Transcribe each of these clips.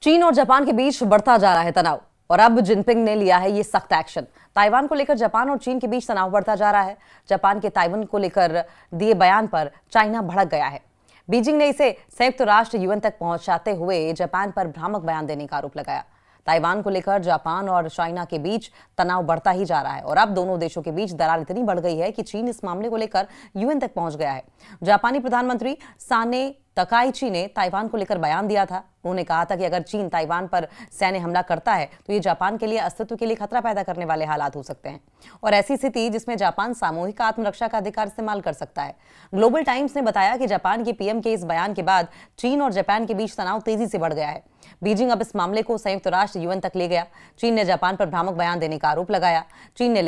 चीन और जापान के बीच बढ़ता जा रहा है तनाव और अब जिनपिंग ने लिया है ये सख्त एक्शन। ताइवान को लेकर जापान और चीन के बीच तनाव बढ़ता जा रहा है। जापान के ताइवान को लेकर दिए बयान पर चाइना भड़क गया है। बीजिंग ने इसे संयुक्त राष्ट्र यूएन तक पहुंचाते हुए जापान पर भ्रामक बयान देने का आरोप लगाया। ताइवान को लेकर जापान और चाइना के बीच तनाव बढ़ता ही जा रहा है और अब दोनों देशों के बीच दरार इतनी बढ़ गई है कि चीन इस मामले को लेकर यूएन तक पहुंच गया है। जापानी प्रधानमंत्री साने तकाइची ने ताइवान को लेकर बयान दिया था। उन्होंने कहा था कि अगर चीन ताइवान पर सैन्य हमला करता है तो ये जापान के लिए अस्तित्व के लिए खतरा पैदा करने वाले हालात हो सकते हैं और ऐसी स्थिति जिसमें जापान सामूहिक आत्मरक्षा का अधिकार इस्तेमाल कर सकता है। ग्लोबल टाइम्स ने बताया कि जापान के पीएम के इस बयान के बाद चीन और जापान के बीच तनाव तेजी से बढ़ गया है। बीजिंग अब इस मामले को संयुक्त राष्ट्र यूएन तक ले गया। चीन ने जापान पर भ्रामक बयान देने का आरोप लगाया। चीन ने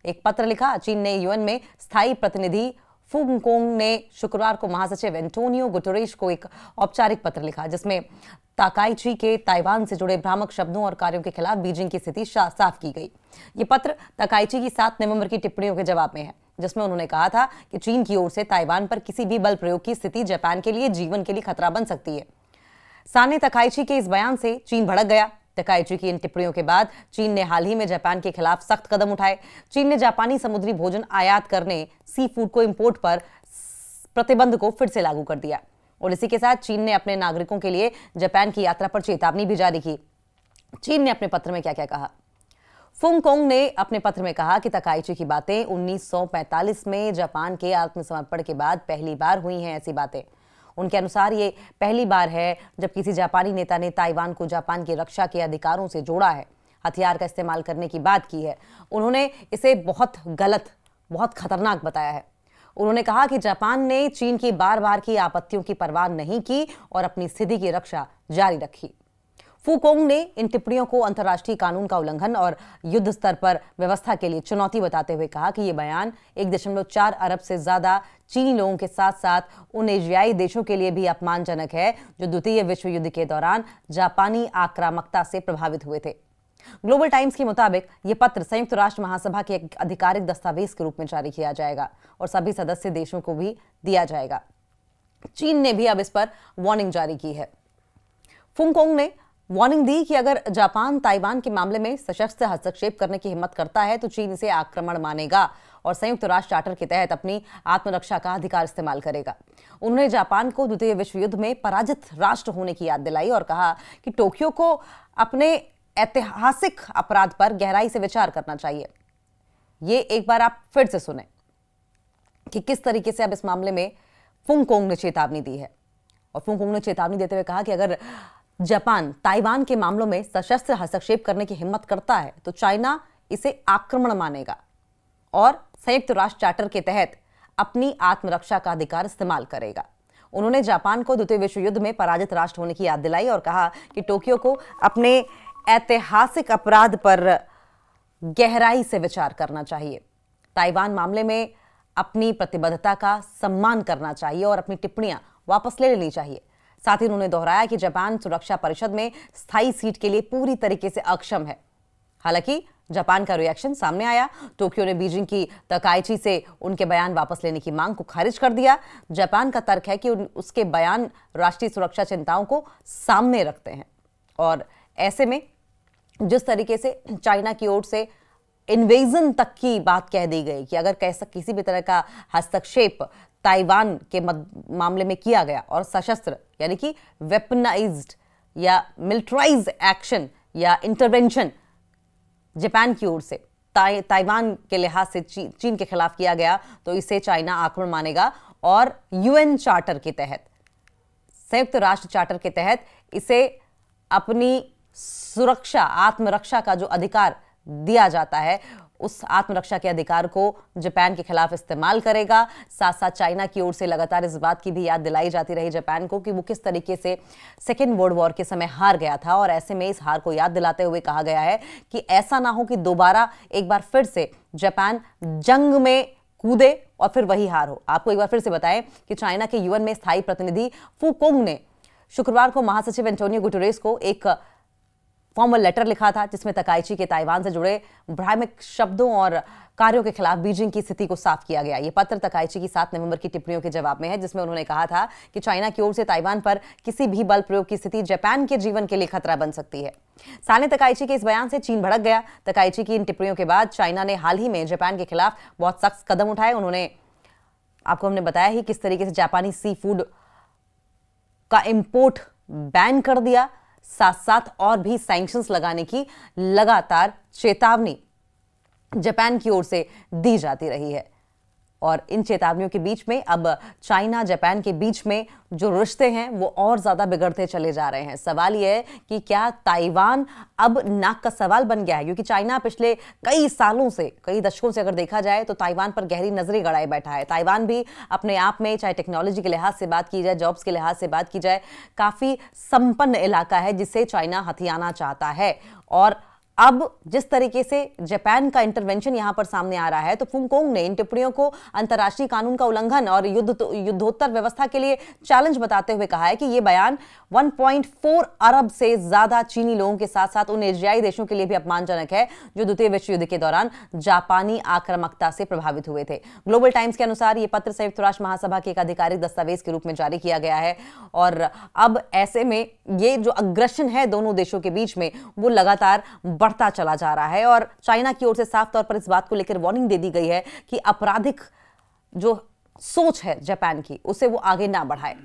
एक पत्र लिखा। चीन ने यूएन में स्थायी प्रतिनिधि फुंगकोंग ने शुक्रवार को महासचिव एंटोनियो गुटेरेस को एक औपचारिक पत्र लिखा, जिसमें ताकाइची के ताइवान से जुड़े भ्रामक शब्दों और कार्यों के खिलाफ बीजिंग की स्थिति साफ की गई। ये पत्र ताकाइची की 7 नवंबर की टिप्पणियों के जवाब में है, जिसमें उन्होंने कहा था कि चीन की ओर से ताइवान पर किसी भी बल प्रयोग की स्थिति जापान के लिए जीवन के लिए खतरा बन सकती है। साने तकाइची के इस बयान से चीन भड़क गया। तकाइची की इन टिप्पणियों के बाद चीन ने हाल ही में जापान के खिलाफ सख्त कदम उठाए। चीन ने जापानी समुद्री भोजन आयात करने, सी फूड को इंपोर्ट पर प्रतिबंध को फिर से लागू कर दिया और इसी के साथ चीन ने अपने नागरिकों के लिए जापान की यात्रा पर चेतावनी भी जारी की। चीन ने अपने पत्र में क्या क्या कहा। फुंगकोंग ने अपने पत्र में कहा कि तकाइची की बातें 1945 में जापान के आत्मसमर्पण के बाद पहली बार हुई हैं। ऐसी बातें उनके अनुसार ये पहली बार है जब किसी जापानी नेता ने ताइवान को जापान की रक्षा के अधिकारों से जोड़ा है, हथियार का इस्तेमाल करने की बात की है। उन्होंने इसे बहुत गलत, बहुत खतरनाक बताया है। उन्होंने कहा कि जापान ने चीन की बार की आपत्तियों की परवाह नहीं की और अपनी स्थिति की रक्षा जारी रखी। फुकोंग ने इन टिप्पणियों को अंतर्राष्ट्रीय कानून का उल्लंघन और युद्ध स्तर पर व्यवस्था के लिए चुनौती बताते हुए कहा कि यह बयान 1.4 अरब से ज्यादा चीनी लोगों के साथ साथ उन एशियाई देशों के लिए भी अपमानजनक है जो द्वितीय विश्व युद्ध के दौरान जापानी आक्रामकता से प्रभावित हुए थे। ग्लोबल टाइम्स के मुताबिक यह पत्र संयुक्त राष्ट्र महासभा के एक आधिकारिक दस्तावेज के रूप में जारी किया जाएगा और सभी सदस्य देशों को भी दिया जाएगा। चीन ने भी अब इस पर वार्निंग जारी की है। फुंगकोंग ने वार्निंग दी कि अगर जापान ताइवान के मामले में सशस्त्र हस्तक्षेप करने की हिम्मत करता है तो चीन इसे आक्रमण मानेगा और संयुक्त राष्ट्र चार्टर के तहत अपनी आत्मरक्षा का अधिकार इस्तेमाल करेगा। उन्होंने जापान को द्वितीय विश्व युद्ध में पराजित राष्ट्र होने की याद दिलाई और कहा कि टोक्यो को अपने ऐतिहासिक अपराध पर गहराई से विचार करना चाहिए। ये एक बार आप फिर से सुने कि किस तरीके से अब इस मामले में फुंगकोंग ने चेतावनी दी है। और फुंगकोंग ने चेतावनी देते हुए कहा कि अगर जापान ताइवान के मामलों में सशस्त्र हस्तक्षेप करने की हिम्मत करता है तो चाइना इसे आक्रमण मानेगा और संयुक्त राष्ट्र चार्टर के तहत अपनी आत्मरक्षा का अधिकार इस्तेमाल करेगा। उन्होंने जापान को द्वितीय विश्व युद्ध में पराजित राष्ट्र होने की याद दिलाई और कहा कि टोक्यो को अपने ऐतिहासिक अपराध पर गहराई से विचार करना चाहिए। ताइवान मामले में अपनी प्रतिबद्धता का सम्मान करना चाहिए और अपनी टिप्पणियां वापस ले लेनी चाहिए। साथ ही उन्होंने दोहराया कि जापान सुरक्षा परिषद में स्थायी सीट के लिए पूरी तरीके से अक्षम है। हालांकि जापान का रिएक्शन सामने आया। टोक्यो ने बीजिंग की तकाइची से उनके बयान वापस लेने की मांग को खारिज कर दिया। जापान का तर्क है कि उसके बयान राष्ट्रीय सुरक्षा चिंताओं को सामने रखते हैं और ऐसे में जिस तरीके से चाइना की ओर से इन्वेजन तक की बात कह दी गई कि अगर किसी भी तरह का हस्तक्षेप ताइवान के मामले में किया गया और सशस्त्र यानी कि वेपनाइज्ड या मिलिट्राइज्ड एक्शन या इंटरवेंशन जापान की ओर से ताइवान के लिहाज से चीन के खिलाफ किया गया तो इसे चाइना आक्रमण मानेगा और यूएन चार्टर के तहत, संयुक्त राष्ट्र चार्टर के तहत इसे अपनी सुरक्षा, आत्मरक्षा का जो अधिकार दिया जाता है उस आत्मरक्षा के अधिकार को जापान के खिलाफ इस्तेमाल करेगा। साथ साथ चाइना की ओर से लगातार इस बात की भी याद दिलाई जाती रही जापान को कि वो किस तरीके से सेकेंड वर्ल्ड वॉर के समय हार गया था और ऐसे में इस हार को याद दिलाते हुए कहा गया है कि ऐसा ना हो कि दोबारा एक बार फिर से जापान जंग में कूदे और फिर वही हार हो। आपको एक बार फिर से बताएं कि चाइना के यूएन में स्थायी प्रतिनिधि फुकोंग ने शुक्रवार को महासचिव एंटोनियो गुटेरेस को एक फॉर्मल लेटर लिखा था जिसमें तकाइची के ताइवान से जुड़े भ्रामक शब्दों और कार्यों के खिलाफ बीजिंग की स्थिति को साफ किया गया। ये पत्र तकाइची की 7 नवंबर की टिप्पणियों के जवाब में है, जिसमें उन्होंने कहा था कि चाइना की ओर से ताइवान पर किसी भी बल प्रयोग की स्थिति जापान के जीवन के लिए खतरा बन सकती है। साले तकाइची के इस बयान से चीन भड़क गया। तकाइची की इन टिप्पणियों के बाद चाइना ने हाल ही में जापान के खिलाफ बहुत सख्त कदम उठाए। आपको हमने बताया ही किस तरीके से जापानी सी फूड का इंपोर्ट बैन कर दिया, साथ साथ और भी सैंक्शंस लगाने की लगातार चेतावनी जापान की ओर से दी जाती रही है। और इन चेतावनियों के बीच में अब चाइना जापान के बीच में जो रिश्ते हैं वो और ज्यादा बिगड़ते चले जा रहे हैं। सवाल यह है कि क्या ताइवान अब नाक का सवाल बन गया है, क्योंकि चाइना पिछले कई सालों से, कई दशकों से अगर देखा जाए तो ताइवान पर गहरी नजरें गड़ाए बैठा है। ताइवान भी अपने आप में, चाहे टेक्नोलॉजी के लिहाज से बात की जाए, जॉब्स के लिहाज से बात की जाए, काफी संपन्न इलाका है जिसे चाइना हथियाना चाहता है। और अब जिस तरीके से जापान का इंटरवेंशन यहां पर सामने आ रहा है, तो फुंगकोंग ने इन टिप्पणियों को अंतर्राष्ट्रीय कानून का उल्लंघन और युद्धोत्तर व्यवस्था के लिए चैलेंज बताते हुए कहा है कि यह बयान 1.4 अरब से ज्यादा चीनी लोगों के साथ साथ उन एशियाई देशों के लिए भी अपमानजनक है जो द्वितीय विश्व युद्ध के दौरान जापानी आक्रामकता से प्रभावित हुए थे। ग्लोबल टाइम्स के अनुसार यह पत्र संयुक्त राष्ट्र महासभा के एक आधिकारिक दस्तावेज के रूप में जारी किया गया है। और अब ऐसे में ये जो अग्रेशन है दोनों देशों के बीच में, वो लगातार बढ़ता चला जा रहा है। और चाइना की ओर से साफ तौर पर इस बात को लेकर वार्निंग दे दी गई है कि आपराधिक जो सोच है जापान की, उसे वो आगे ना बढ़ाए।